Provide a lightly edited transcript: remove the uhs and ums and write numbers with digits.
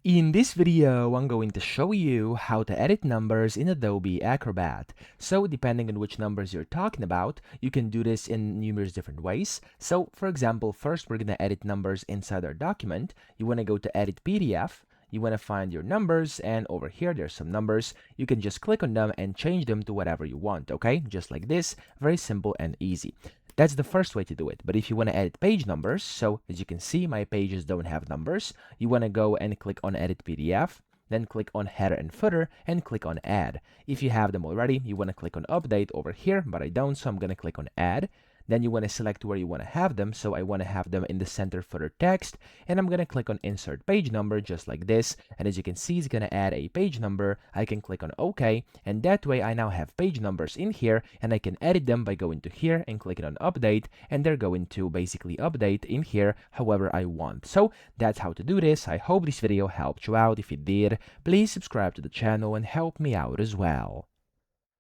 In this video, I'm going to show you how to edit numbers in Adobe Acrobat. So depending on which numbers you're talking about, you can do this in numerous different ways. So for example, first we're going to edit numbers inside our document. You want to go to Edit PDF. You want to find your numbers, and over here there's some numbers. You can just click on them and change them to whatever you want, okay? Just like this, very simple and easy. That's the first way to do it. But if you want to edit page numbers, so as you can see, my pages don't have numbers. You want to go and click on Edit PDF, then click on Header and Footer, and click on Add. If you have them already, you want to click on Update over here, but I don't, so I'm going to click on Add. Then you want to select where you want to have them, so I want to have them in the center footer text, and I'm going to click on Insert Page Number just like this, and as you can see, it's going to add a page number. I can click on OK, and that way I now have page numbers in here, and I can edit them by going to here and clicking on Update, and they're going to basically update in here however I want. So that's how to do this. I hope this video helped you out. If it did, please subscribe to the channel and help me out as well.